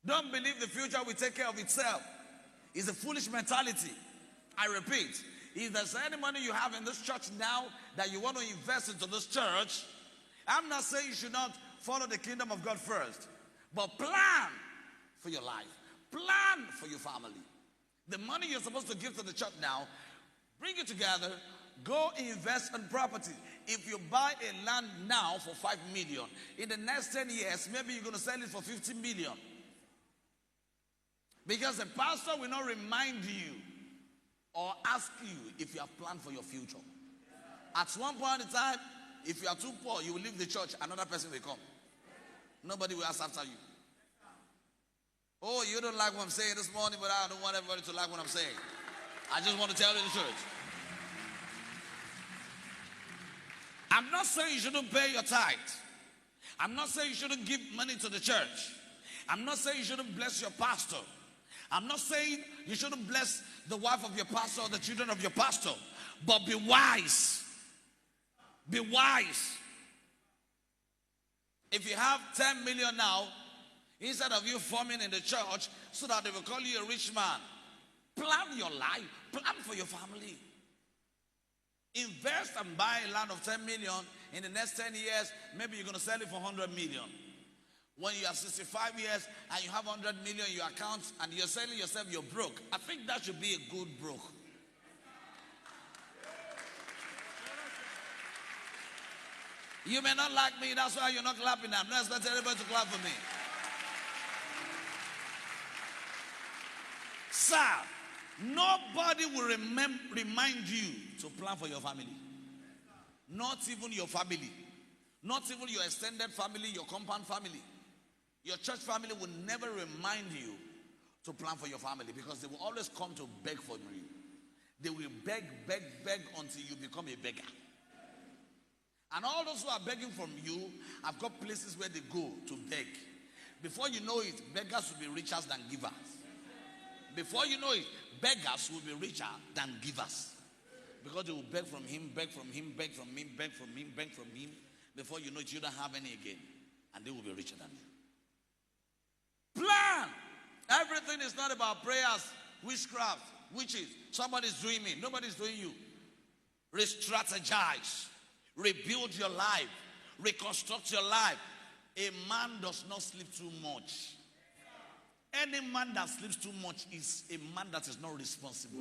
Don't believe the future will take care of itself. It's a foolish mentality. I repeat, if there's any money you have in this church now that you want to invest into this church, I'm not saying you should not follow the kingdom of God first, but plan for your life. Plan for your family. The money you're supposed to give to the church now, bring it together, go invest in property. If you buy a land now for 5 million, in the next 10 years, maybe you're going to sell it for 50 million. Because the pastor will not remind you or ask you if you have planned for your future. At one point in time, if you are too poor, you will leave the church, another person will come. Nobody will ask after you. Oh, you don't like what I'm saying this morning, but I don't want everybody to like what I'm saying. I just want to tell you the truth. I'm not saying you shouldn't pay your tithe. I'm not saying you shouldn't give money to the church. I'm not saying you shouldn't bless your pastor. I'm not saying you shouldn't bless the wife of your pastor or the children of your pastor. But be wise. Be wise. If you have 10 million now, instead of you forming in the church so that they will call you a rich man, plan your life. Plan for your family. Invest and buy a land of 10 million. In the next 10 years, maybe you're going to sell it for 100 million. When you are 65 years and you have 100 million in your account and you're selling yourself, you're broke. I think that should be a good broke. You may not like me, that's why you're not clapping. I'm not expecting everybody to clap for me. Sir, nobody will remind you to plan for your family. Not even your family. Not even your extended family, your compound family. Your church family will never remind you to plan for your family because they will always come to beg for you. They will beg until you become a beggar. And all those who are begging from you have got places where they go to beg. Before you know it, beggars will be richer than givers. Before you know it, beggars will be richer than givers. Because they will beg from him, beg from him, beg from him, beg from him, beg from him. Before you know it, you don't have any again. And they will be richer than you. Plan. Everything is not about prayers, witchcraft, witches. Somebody's doing me. Nobody's doing you. Re-strategize. Rebuild your life. Reconstruct your life. A man does not sleep too much. Any man that sleeps too much is a man that is not responsible.